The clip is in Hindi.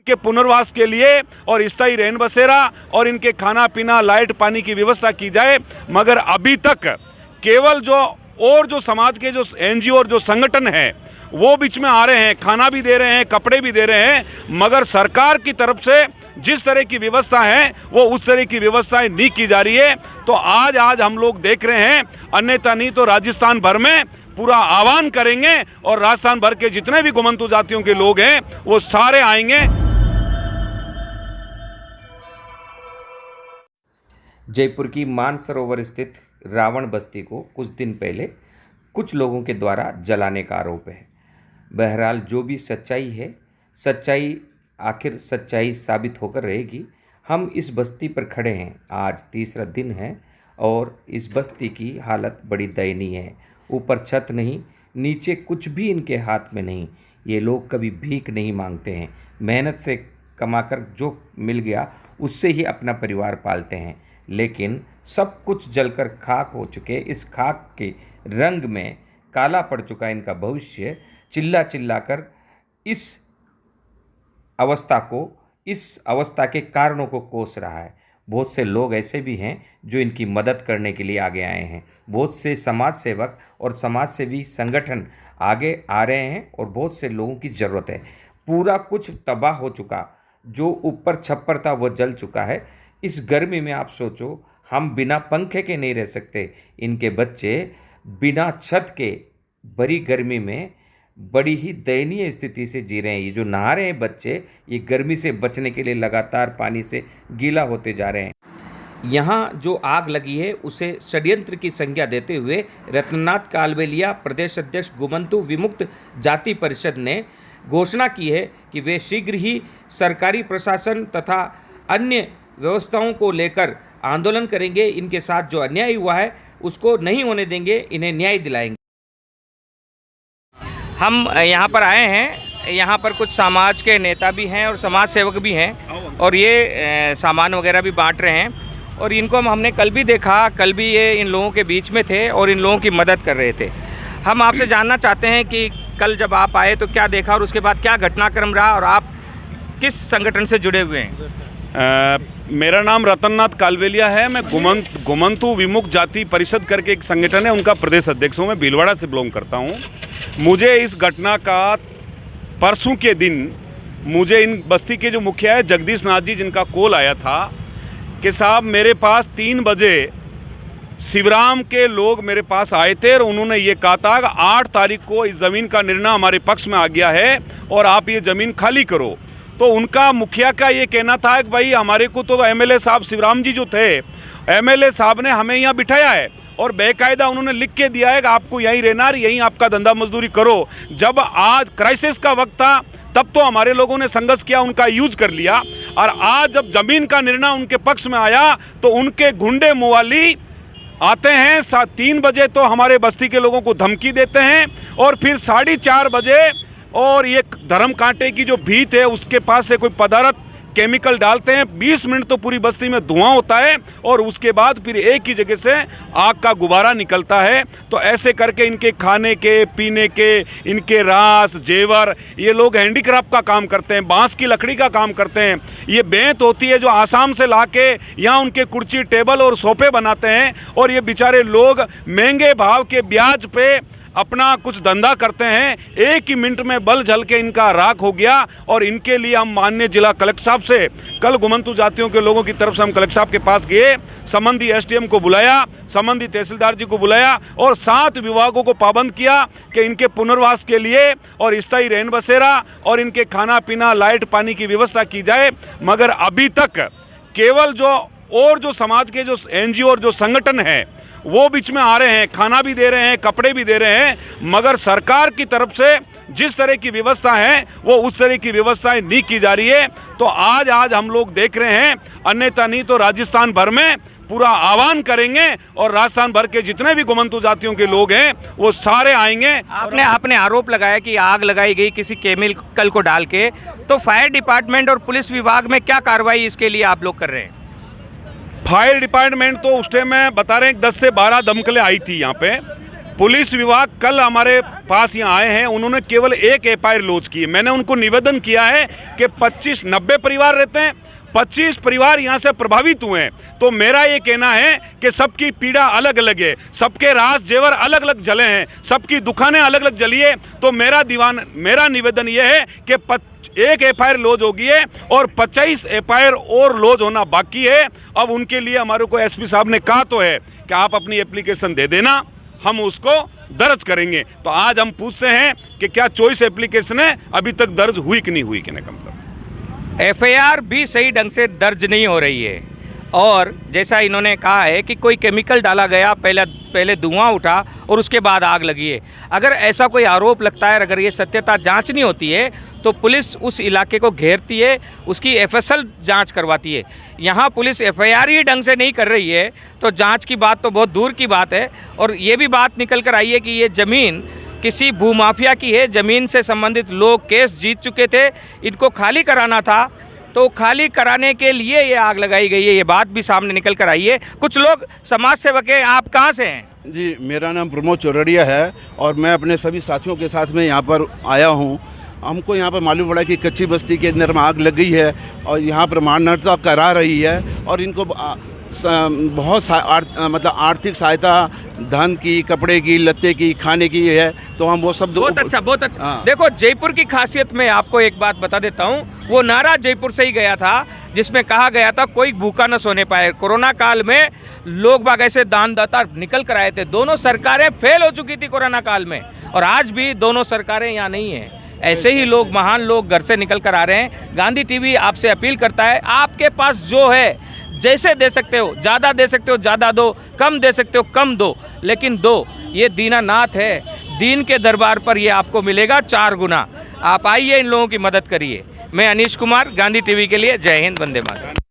के पुनर्वास के लिए और स्थायी रहन बसेरा और इनके खाना पीना लाइट पानी की व्यवस्था की जाए। मगर अभी तक केवल जो समाज के जो एनजीओ और जो संगठन है वो बीच में आ रहे हैं, खाना भी दे रहे हैं, कपड़े भी दे रहे हैं, मगर सरकार की तरफ से जिस तरह की व्यवस्था है वो उस तरह की व्यवस्थाएं नहीं की जा रही है। तो आज हम लोग देख रहे हैं, अन्यथा नहीं तो राजस्थान भर में पूरा आह्वान करेंगे और राजस्थान भर के जितने भी घुमंतू जातियों के लोग हैं वो सारे आएंगे। जयपुर की मानसरोवर स्थित रावण बस्ती को कुछ दिन पहले कुछ लोगों के द्वारा जलाने का आरोप है। बहरहाल जो भी सच्चाई है, सच्चाई आखिर सच्चाई साबित होकर रहेगी। हम इस बस्ती पर खड़े हैं, आज तीसरा दिन है और इस बस्ती की हालत बड़ी दयनीय है। ऊपर छत नहीं, नीचे कुछ भी इनके हाथ में नहीं। ये लोग कभी भीख नहीं मांगते हैं, मेहनत से कमाकर जो मिल गया उससे ही अपना परिवार पालते हैं। लेकिन सब कुछ जलकर खाक हो चुके, इस खाक के रंग में काला पड़ चुका इनका भविष्य चिल्ला चिल्ला कर इस अवस्था के कारणों को कोस रहा है। बहुत से लोग ऐसे भी हैं जो इनकी मदद करने के लिए आगे आए हैं। बहुत से समाज सेवक और समाज सेवी संगठन आगे आ रहे हैं और बहुत से लोगों की ज़रूरत है। पूरा कुछ तबाह हो चुका, जो ऊपर छप्पर था वो जल चुका है। इस गर्मी में आप सोचो, हम बिना पंखे के नहीं रह सकते। इनके बच्चे बिना छत के बड़ी गर्मी में बड़ी ही दयनीय स्थिति से जी रहे हैं। ये जो नहा रहे हैं बच्चे, ये गर्मी से बचने के लिए लगातार पानी से गीला होते जा रहे हैं। यहाँ जो आग लगी है उसे षड्यंत्र की संज्ञा देते हुए रत्ननाथ कालबेलिया प्रदेश अध्यक्ष घुमंतू विमुक्त जाति परिषद ने घोषणा की है कि वे शीघ्र ही सरकारी प्रशासन तथा अन्य व्यवस्थाओं को लेकर आंदोलन करेंगे। इनके साथ जो अन्याय हुआ है उसको नहीं होने देंगे, इन्हें न्याय दिलाएंगे। हम यहाँ पर आए हैं, यहाँ पर कुछ समाज के नेता भी हैं और समाज सेवक भी हैं और ये सामान वगैरह भी बांट रहे हैं। और इनको हमने कल भी देखा, कल भी ये इन लोगों के बीच में थे और इन लोगों की मदद कर रहे थे। हम आपसे जानना चाहते हैं कि कल जब आप आए तो क्या देखा और उसके बाद क्या घटनाक्रम रहा और आप किस संगठन से जुड़े हुए हैं? मेरा नाम रत्ननाथ कालबेलिया है। मैं घुमंतू विमुक्त जाति परिषद करके एक संगठन है, उनका प्रदेश अध्यक्ष हूँ। मैं भीलवाड़ा से बिलोंग करता हूँ। मुझे इस घटना का परसों के दिन मुझे इन बस्ती के जो मुखिया है जगदीश नाथ जी, जिनका कॉल आया था कि साहब मेरे पास 3 बजे शिवराम के लोग मेरे पास आए थे और उन्होंने ये कहा था कि 8 तारीख को इस ज़मीन का निर्णय हमारे पक्ष में आ गया है और आप ये ज़मीन खाली करो। तो उनका मुखिया का ये कहना था कि भाई हमारे को तो एमएलए साहब शिवराम जी जो थे, एमएलए साहब ने हमें यहाँ बिठाया है और बेकायदा उन्होंने लिख के दिया है कि आपको यहीं रहना है, यहीं आपका धंधा मजदूरी करो। जब आज क्राइसिस का वक्त था तब तो हमारे लोगों ने संघर्ष किया, उनका यूज कर लिया, और आज जब जमीन का निर्णय उनके पक्ष में आया तो उनके गुंडे मुवाली आते हैं। 3 बजे तो हमारे बस्ती के लोगों को धमकी देते हैं और फिर 4:30 बजे और ये धर्म कांटे की जो भीत है उसके पास से कोई पदार्थ केमिकल डालते हैं। 20 मिनट तो पूरी बस्ती में धुआं होता है और उसके बाद फिर एक ही जगह से आग का गुब्बारा निकलता है। तो ऐसे करके इनके खाने के, पीने के, इनके रास जेवर, ये लोग हैंडीक्राफ्ट का काम करते हैं, बांस की लकड़ी का काम करते हैं। ये बेंत होती है जो आसाम से लाके यहाँ उनके कुर्सी टेबल और सोफे बनाते हैं और ये बेचारे लोग महंगे भाव के ब्याज पे अपना कुछ धंधा करते हैं। एक ही मिनट में बल जल के इनका राख हो गया और इनके लिए हम माननीय जिला कलेक्टर साहब से कल घुमंतू जातियों के लोगों की तरफ से हम कलेक्टर साहब के पास गए, संबंधी एसडीएम को बुलाया, संबंधी तहसीलदार जी को बुलाया और 7 विभागों को पाबंद किया कि इनके पुनर्वास के लिए और स्थायी रहन बसेरा और इनके खाना पीना लाइट पानी की व्यवस्था की जाए। मगर अभी तक केवल जो समाज के जो एनजीओ और जो संगठन है वो बीच में आ रहे हैं, खाना भी दे रहे हैं, कपड़े भी दे रहे हैं, मगर सरकार की तरफ से जिस तरह की व्यवस्था है वो उस तरह की व्यवस्थाएं नहीं की जा रही है। तो आज हम लोग देख रहे हैं, अन्यथा नहीं तो राजस्थान भर में पूरा आह्वान करेंगे और राजस्थान भर के जितने भी घुमंतू जातियों के लोग हैं वो सारे आएंगे। आपने आरोप लगाया कि आग लगाई गई किसी केमिकल को डाल के, तो फायर डिपार्टमेंट और पुलिस विभाग में क्या कार्रवाई इसके लिए आप लोग कर रहे हैं? फायर डिपार्टमेंट तो उस टाइम में बता रहे हैं 10 से 12 दमकलें आई थी यहाँ पे, पुलिस विभाग कल हमारे पास यहाँ आए हैं, उन्होंने केवल एक एफआईआर लॉन्च की है। मैंने उनको निवेदन किया है कि 90 परिवार रहते हैं, 25 परिवार यहाँ से प्रभावित हुए हैं। तो मेरा ये कहना है कि सबकी पीड़ा अलग अलग है, सबके राज जेवर अलग अलग जले हैं, सबकी दुकानें अलग अलग जली है। तो मेरा निवेदन ये है कि एक एफआईआर लॉन्च होगी है और 25 एफआईआर और लॉन्च होना बाकी है। अब उनके लिए हमारे को एसपी साहब ने कहा तो है कि आप अपनी एप्लीकेशन दे देना, हम उसको दर्ज करेंगे। तो आज हम पूछते हैं कि क्या 24 एप्लीकेशन है अभी तक दर्ज हुई कि नहीं हुई, कहने का मतलब एफआईआर भी सही ढंग से दर्ज नहीं हो रही है। और जैसा इन्होंने कहा है कि कोई केमिकल डाला गया, पहले धुआं उठा और उसके बाद आग लगी है। अगर ऐसा कोई आरोप लगता है, अगर ये सत्यता जांच नहीं होती है तो पुलिस उस इलाके को घेरती है, उसकी एफएसएल जांच करवाती है। यहाँ पुलिस एफआईआर ही ढंग से नहीं कर रही है तो जांच की बात तो बहुत दूर की बात है। और ये भी बात निकल कर आई है कि ये ज़मीन किसी भूमाफिया की है, ज़मीन से संबंधित लोग केस जीत चुके थे, इनको खाली कराना था, तो खाली कराने के लिए ये आग लगाई गई है। ये बात भी सामने निकल कर आई है। कुछ लोग समाज सेवक हैं, आप कहाँ से हैं? जी, मेरा नाम प्रमोद चौरड़िया है और मैं अपने सभी साथियों के साथ में यहाँ पर आया हूँ। हमको यहाँ पर मालूम पड़ा कि कच्ची बस्ती के अंदर में आग लग गई है और यहाँ पर मानवता करा रही है और इनको बहुत मतलब आर्थिक सहायता धन की, कपड़े की, लत्ते की, खाने की है। तो हम वो सब बहुत अच्छा, बहुत अच्छा। हाँ। देखो, जयपुर की खासियत में आपको एक बात बता देता हूँ। वो नारा जयपुर से ही गया था जिसमें कहा गया था कोई भूखा न सोने पाए। कोरोना काल में लोग बाग ऐसे दानदाता निकल कर आए थे। दोनों सरकारें फेल हो चुकी थी कोरोना काल में और आज भी दोनों सरकारें यहाँ नहीं हैं। ऐसे ही लोग, महान लोग घर से निकल कर आ रहे हैं। गांधी टीवी आपसे अपील करता है, आपके पास जो है जैसे दे सकते हो, ज़्यादा दे सकते हो ज़्यादा दो, कम दे सकते हो कम दो, लेकिन दो। ये दीनानाथ है, दीन के दरबार पर ये आपको मिलेगा 4 गुना। आप आइए, इन लोगों की मदद करिए। मैं अनीश कुमार, गांधी टीवी के लिए। जय हिंद, वंदे मातरम।